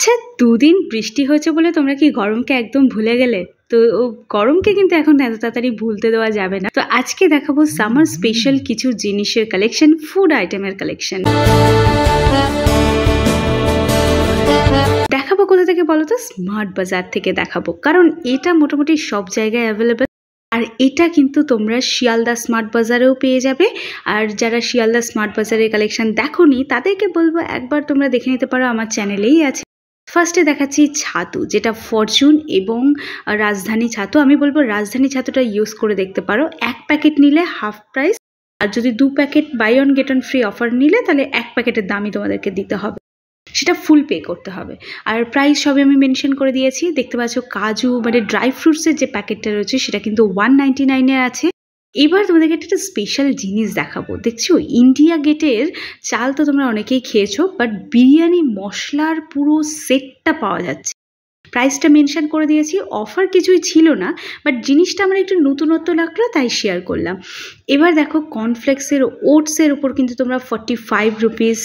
আচ্ছা, দুদিন বৃষ্টি হয়েছে বলে তোমরা কি গরমকে একদম ভুলে গেলে? তো গরমকে কিন্তু এখন এত তাড়াতাড়ি ভুলতে দেওয়া যাবে না। তো আজকে দেখাবো সামার স্পেশাল কিছু জিনিসের কালেকশন, ফুড আইটেমের কালেকশন। দেখাবো কোথা থেকে বলো তো? স্মার্ট বাজার থেকে দেখাবো, কারণ এটা মোটামুটি সব জায়গায় অ্যাভেলেবেল। আর এটা কিন্তু তোমরা শিয়ালদা স্মার্ট বাজারেও পেয়ে যাবে। আর যারা শিয়ালদা স্মার্ট বাজারের কালেকশন দেখোনি তাদেরকে বলবো একবার তোমরা দেখে নিতে পারো, আমার চ্যানেলেই আছে। ফার্স্টে দেখাচ্ছি ছাতু, যেটা ফরচুন এবং রাজধানী ছাতু। আমি বলবো রাজধানী ছাতুটা ইউজ করে দেখতে পারো। এক প্যাকেট নিলে হাফ প্রাইস, আর যদি 2 packet buy one get one free offer নিলে তাহলে 1 প্যাকেটের দামই তোমাদেরকে দিতে হবে, সেটা ফুল পে করতে হবে। আর প্রাইস সবই আমি মেনশন করে দিয়েছি। দেখতে পাচ্ছ কাজু মানে ড্রাই ফ্রুটসের যে প্যাকেটটা রয়েছে সেটা কিন্তু 199 আছে। এবার তোমাদেরকে একটা স্পেশাল জিনিস দেখাবো। দেখছো ইন্ডিয়া গেটের চাল তো তোমরা অনেকেই খেয়েছো, বাট বিরিয়ানি মশলার পুরো সেটটা পাওয়া যাচ্ছে। প্রাইসটা মেনশন করে দিয়েছি, অফার কিছুই ছিল না, বাট জিনিসটা আমার একটু নতুনত্ব লাগলো তাই শেয়ার করলাম। এবার দেখো কর্নফ্লেক্সের ওটসের উপর কিন্তু তোমরা 45 রুপিস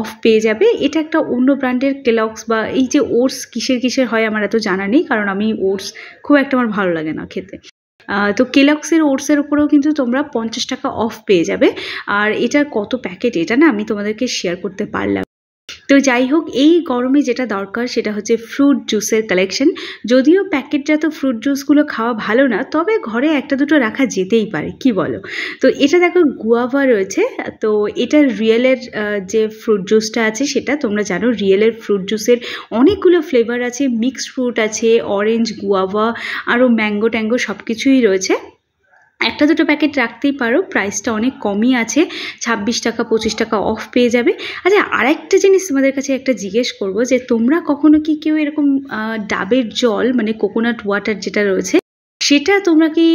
অফ পেয়ে যাবে। এটা একটা অন্য ব্র্যান্ডের কেলগস, বা এই যে ওটস কিসের হয় আমার এত জানা নেই, কারণ আমি ওটস খুব একটা আমার ভালো লাগে না খেতে। তো কেলগসের ওটসের উপরেও কিন্তু তোমরা 50 টাকা অফ পেয়ে যাবে। আর এটার কত প্যাকেট এটা না আমি তোমাদেরকে শেয়ার করতে পারলাম। তো যাই হোক, এই গরমে যেটা দরকার সেটা হচ্ছে ফ্রুট জুসের কালেকশন। যদিও প্যাকেটজাত ফ্রুট জুসগুলো খাওয়া ভালো না, তবে ঘরে একটা দুটো রাখা যেতেই পারে, কি বলো? তো এটা দেখো গুয়াভা রয়েছে। তো এটা রিয়েলের যে ফ্রুট জুসটা আছে সেটা তোমরা জানো, রিয়েলের ফ্রুট জুসের অনেকগুলো ফ্লেভার আছে, মিক্সড ফ্রুট আছে, অরেঞ্জ, গুয়াভা, আরও ম্যাঙ্গো ট্যাঙ্গো সব কিছুই রয়েছে। একটা দুটো প্যাকেট রাখতেই পারো, প্রাইসটা অনেক কমই আছে, 26 টাকা 25 টাকা অফ পেয়ে যাবে। আচ্ছা, আরেকটা জিনিস তোমাদের কাছে একটা জিজ্ঞেস করবো, যে তোমরা কখনো কি কেউ এরকম ডাবের জল মানে কোকোনাট ওয়াটার যেটা রয়েছে সেটা তোমরা কি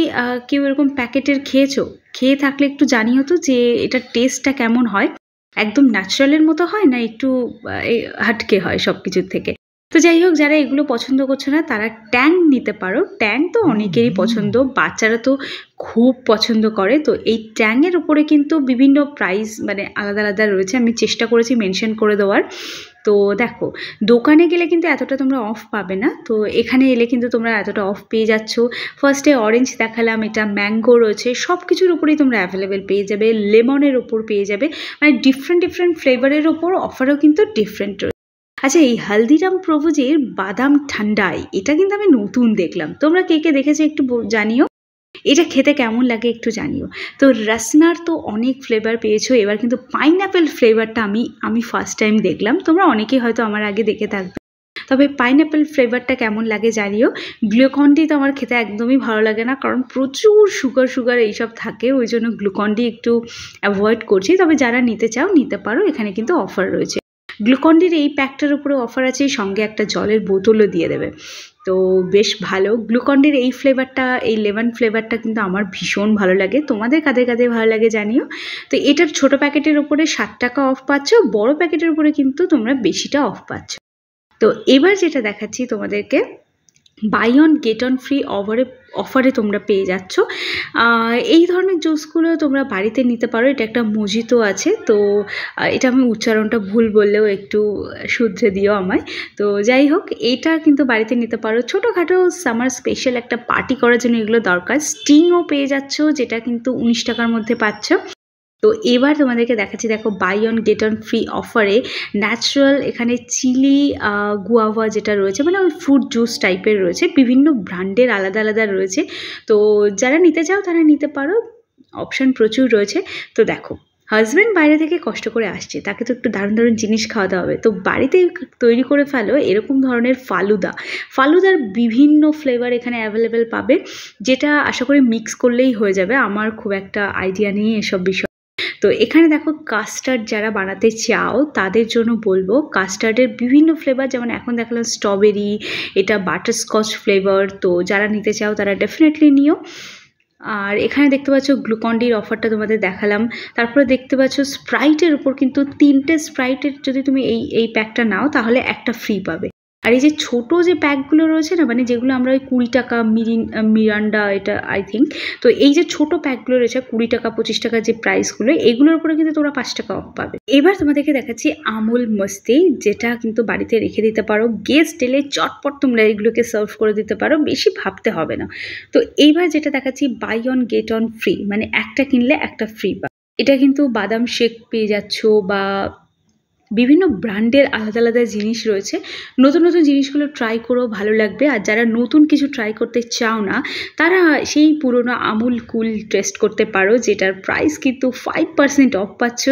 কেউ এরকম প্যাকেটের খেয়েছো? খেয়ে থাকলে একটু জানিও তো যে এটার টেস্টটা কেমন হয়, একদম ন্যাচারালের মতো হয় না একটু হাটকে হয় সব কিছুর থেকে। তো যাই হোক, যারা এগুলো পছন্দ করছে না তারা ট্যাং নিতে পারো। ট্যাং তো অনেকেরই পছন্দ, বাচ্চারা তো খুব পছন্দ করে। তো এই ট্যাংয়ের উপরে কিন্তু বিভিন্ন প্রাইস মানে আলাদা আলাদা রয়েছে, আমি চেষ্টা করেছি মেনশন করে দেওয়ার। তো দেখো দোকানে গেলে কিন্তু এতটা তোমরা অফ পাবে না, তো এখানে এলে কিন্তু তোমরা এতটা অফ পেয়ে যাচ্ছ। ফার্স্টে অরেঞ্জ দেখালাম, এটা ম্যাঙ্গো রয়েছে, সব কিছুর উপরেই তোমরা অ্যাভেলেবেল পেয়ে যাবে। লেমনের ওপর পেয়ে যাবে, মানে ডিফারেন্ট ফ্লেভারের ওপর অফারও কিন্তু ডিফারেন্ট রয়েছে। আচ্ছা, এই হালদিরাম প্রভুজির বাদাম ঠান্ডাই, এটা কিন্তু আমি নতুন দেখলাম। তোমরা কে কে দেখেছো একটু জানিও, এটা খেতে কেমন লাগে একটু জানিও। তো রসনার তো অনেক ফ্লেভার পেয়েছো, এবার কিন্তু পাইনঅ্যাপেল ফ্লেভারটা আমি ফার্স্ট টাইম দেখলাম। তোমরা অনেকেই হয়তো আমার আগে দেখে থাকবে, তবে পাইনঅ্যাপেল ফ্লেভারটা কেমন লাগে জানিও। গ্লুকন-ডি তো আমার খেতে একদমই ভালো লাগে না, কারণ প্রচুর সুগার এইসব থাকে, ওই জন্য গ্লুকন-ডি একটু অ্যাভয়েড করছি। তবে যারা নিতে চাও নিতে পারো, এখানে কিন্তু অফার রয়েছে। গ্লুকন-ডির এই প্যাকটার উপরে অফার আছে, সঙ্গে একটা জলের বোতলও দিয়ে দেবে, তো বেশ ভালো। গ্লুকন-ডির এই ফ্লেভারটা, এই লেমন ফ্লেভারটা কিন্তু আমার ভীষণ ভালো লাগে। তোমাদের কাদের কাদের ভালো লাগে জানিও। তো এটার ছোট প্যাকেটের উপরে 7 টাকা অফ পাচ্ছ, বড় প্যাকেটের উপরে কিন্তু তোমরা বেশিটা অফ পাচ্ছ। তো এবার যেটা দেখাচ্ছি তোমাদেরকে, buy one get one free অফারে তোমরা পেয়ে যাচ্ছ। এই ধরনের জুসগুলো তোমরা বাড়িতে নিতে পারো। এটা একটা মজিতো আছে, তো এটা আমি উচ্চারণটা ভুল বললেও একটু শুধরে দিও আমায়। তো যাই হোক, এটা কিন্তু বাড়িতে নিতে পারো। ছোটোখাটো সামার স্পেশাল একটা পার্টি করার জন্য এগুলো দরকার। স্টিংও পেয়ে যাচ্ছ, যেটা কিন্তু 19 টাকার মধ্যে পাচ্ছ। তো এবার তোমাদেরকে দেখাচ্ছি, দেখো buy one get one free অফারে ন্যাচারাল এখানে চিলি গুয়াভা যেটা রয়েছে, মানে ওই ফ্রুট জুস টাইপের রয়েছে, বিভিন্ন ব্র্যান্ডের আলাদা আলাদা রয়েছে। তো যারা নিতে চাও তারা নিতে পারো, অপশান প্রচুর রয়েছে। তো দেখো, হাজব্যান্ড বাইরে থেকে কষ্ট করে আসছে, তাকে তো একটু দারুণ দারুণ জিনিস খাওয়াতে হবে, তো বাড়িতে তৈরি করে ফেলো এরকম ধরনের ফালুদার বিভিন্ন ফ্লেভার এখানে অ্যাভেলেবেল পাবে, যেটা আশা করি মিক্স করলেই হয়ে যাবে। আমার খুব একটা আইডিয়া নেই এসব বিষয়। তো এখানে দেখো কাস্টার্ড যারা বানাতে চাও তাদের জন্য বলবো, কাস্টার্ডের বিভিন্ন ফ্লেভার, যেমন এখন দেখালাম স্ট্রবেরি, এটা বাটারস্কচ ফ্লেভার। তো যারা নিতে চাও তারা ডেফিনেটলি নিও। আর এখানে দেখতে পাচ্ছ গ্লুকন-ডির অফারটা তোমাদের দেখালাম। তারপরে দেখতে পাচ্ছ স্প্রাইটের উপর কিন্তু 3টে স্প্রাইটের যদি তুমি এই প্যাকটা নাও তাহলে একটা ফ্রি পাবে। আর এই যে ছোটো যে প্যাকগুলো রয়েছে না, মানে যেগুলো আমরা ওই 20 টাকা মিরান্ডা, এটা আই থিঙ্ক, তো এই যে ছোটো প্যাকগুলো রয়েছে 20 টাকা 25 টাকা যে প্রাইসগুলো, এগুলোর উপরে কিন্তু তোমরা 5 টাকা অফ পাবে। এবার তোমাদেরকে দেখাচ্ছি আমুল মস্তি, যেটা কিন্তু বাড়িতে রেখে দিতে পারো, গেস্ট এলে চটপট তোমরা এগুলোকে সার্ভ করে দিতে পারো, বেশি ভাবতে হবে না। তো এইবার যেটা দেখাচ্ছি buy one get one free, মানে একটা কিনলে একটা ফ্রি পাবে। এটা কিন্তু বাদাম শেক পেয়ে যাচ্ছ, বা বিভিন্ন ব্র্যান্ডের আলাদা আলাদা জিনিস রয়েছে। নতুন নতুন জিনিসগুলো ট্রাই করো, ভালো লাগবে। আর যারা নতুন কিছু ট্রাই করতে চাও না, তারা সেই পুরোনো আমুল কুল টেস্ট করতে পারো, যেটার প্রাইস কিন্তু 5% অফ পাচ্ছ।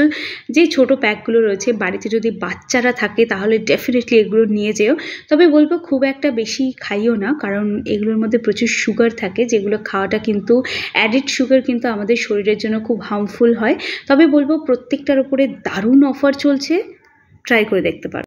যে ছোট প্যাকগুলো রয়েছে, বাড়িতে যদি বাচ্চারা থাকে তাহলে ডেফিনেটলি এগুলো নিয়ে যেও। তবে বলবো খুব একটা বেশি খাইও না, কারণ এগুলোর মধ্যে প্রচুর সুগার থাকে, যেগুলো খাওয়াটা কিন্তু অ্যাডেড সুগার কিন্তু আমাদের শরীরের জন্য খুব হার্মফুল হয়। তবে বলবো প্রত্যেকটার উপরে দারুণ অফার চলছে, ট্রাই করে দেখতে পারো।